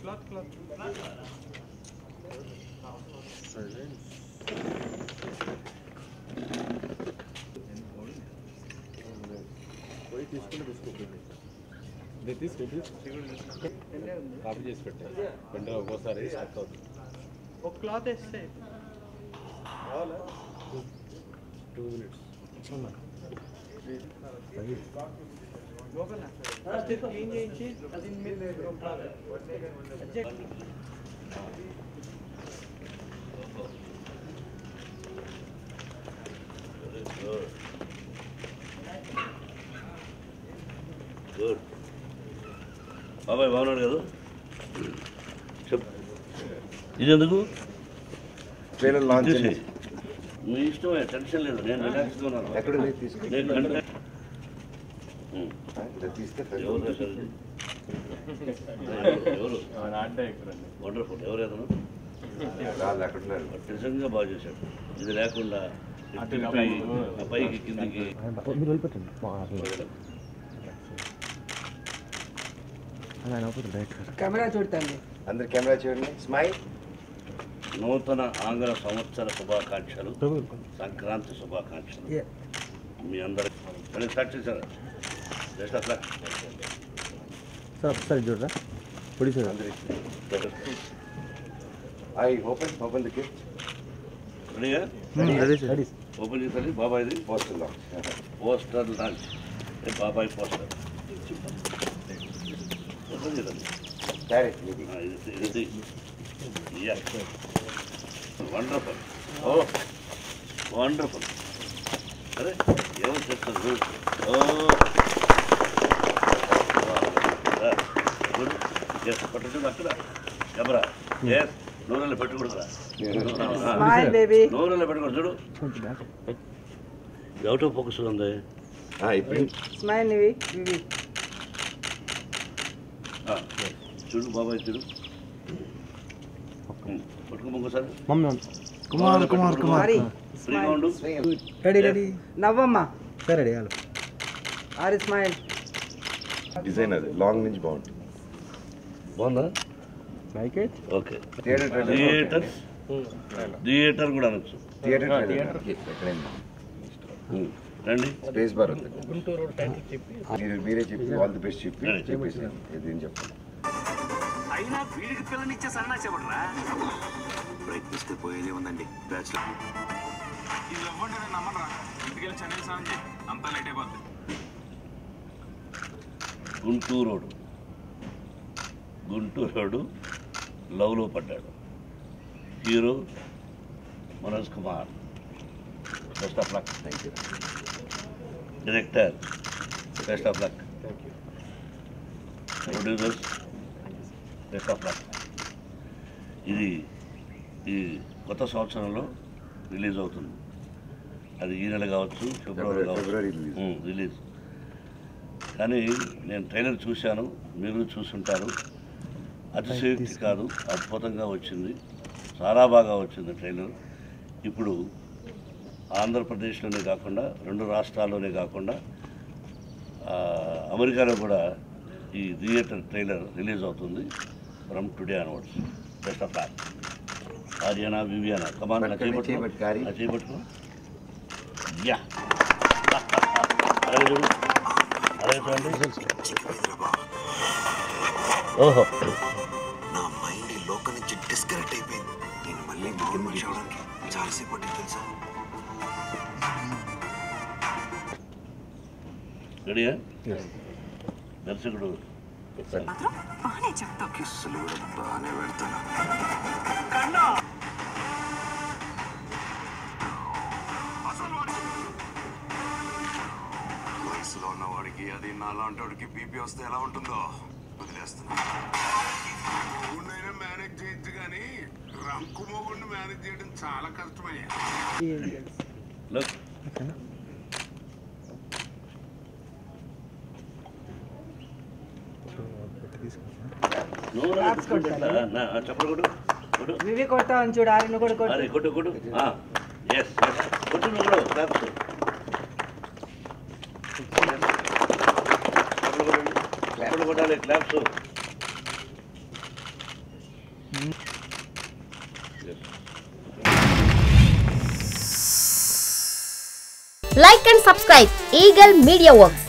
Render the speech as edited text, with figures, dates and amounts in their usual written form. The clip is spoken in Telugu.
కాపీ చేసి పెట్టాను వెంటనే ఒక్కోసారి స్టక్ అవుతుంది ఒక క్లాత్ వేస్తే 2 minutes క్లీన్ చేయించి అది గుడ్ బాబాయ్ బాగున్నాడు కదా చెప్పు ఇది ఎందుకు ట్రైలర్ లాంచ్ మీ ఇష్టమే టెన్షన్ లేదు నేను రిలాక్స్గా ఉన్నాను ఎక్కడ తీసుకు తీస్తే ఎవరు వండర్ఫుల్ ఎవరు అతను నిజంగా బాగా చేశాడు ఇది లేకుండా పైకి కిందికి కెమెరా చూడండి అందరు కెమెరా చూడండి స్మైల్ నూతన ఆంగ్ల సంవత్సర శుభాకాంక్షలు సంక్రాంతి శుభాకాంక్షలు మీ అందరికి స్టార్ట్ చేశారు జస్ట్ అట్లా సార్ ఒకసారి చూడరా పొడి sir I open the gift రెడీగా ఓపెన్ చేసాలి బాబాయ్ది పోస్టర్ లాంచ్ పోస్టర్ లాంచ్ బాబాయ్ పోస్టర్ డైరెక్ట్ ఇది వండర్ఫుల్ ఓ వండర్ఫుల్ అరే ఎవరు చెప్తారు ఓ పట్టుకుంటుంది అక్కడ కెమెరా ఎస్ నూనెలో పెట్టుకుంటుందా నూనెలో పెట్టుకోండి చూడు అవుట్ ఆఫ్ ఫోకస్ ఉంది చూడు బాబాయ్ చూడు పట్టుకోసారి నవ్వమ్మా సరే ఆర్ స్మైల్ డిజైన్ అది లాంగ్ నుంచి బాగుంటుంది బాగుందా లైక్ ఇట్ ఓకే థియేటర్ కూడా అనొచ్చు రండి స్పేస్ బార్ ఉంది మీరే చెప్పి ఆల్ ది బెస్ట్ చెప్పేసి ఏం చెప్పండి అయినా వీడికి పిల్లనిచ్చే సన్నాసి ఎవడరా ప్రయత్నిస్తే పోయేదే ఉందండి బ్యాచ్లర్ ఇది ఇవ్వండి నేను నమ్మరా ఇంటికి వెళ్ళి చెన్నై సాయం చేయి అంతా లేట్ అయిపోద్ది గుంటూరు రోడ్డు లవ్లో పడ్డాడు hero Manoj Kumar best of luck director best of luck producers best of luck ఇది ఈ కొత్త సంవత్సరంలో రిలీజ్ అవుతుంది అది ఈ నెల కావచ్చు ఫిబ్రవరి కావచ్చు రిలీజ్ కానీ నేను ట్రైలర్ చూశాను మీరు చూసుంటారు అతిశయోక్తి కాదు అద్భుతంగా వచ్చింది చాలా బాగా వచ్చింది ట్రైలర్ ఇప్పుడు ఆంధ్రప్రదేశ్లోనే కాకుండా 2 రాష్ట్రాల్లోనే కాకుండా అమెరికాలో కూడా ఈ థియేటర్ ట్రైలర్ రిలీజ్ అవుతుంది from today onwards best of luck Aryana Viviana come on చేపట్టుకో యా అలాగే చూడు అలాగే చూడండి ఓహో నా మైండ్ ఈ లోకం నుంచి డిస్కనెక్ట్ అయిపోయింది నేను మళ్ళీ మామూలు మనిషి అవడానికి చాలాసేపు పట్టింది తెలుసా రెడీయా దర్శకుడు కిస్సులు కూడా బాగానే పెడతాను వయసులో ఉన్నవాడికి అది నాలాంటి వాడికి బీపీ వస్తే ఎలా ఉంటుందో వదిలేస్తున్నా మేనేజ్ చేయొచ్చు కానీ రంకు మొగుడిని మేనేజ్ చేయడం చాలా కష్టమయ్యా వివి కొట్టా చూడు ఆరిని కూడా కొట్టు ఎస్ కొట్టు నువ్వు కూడా క్లాప్స్ కొట్టాలి claps Like and subscribe Eagle Media Works.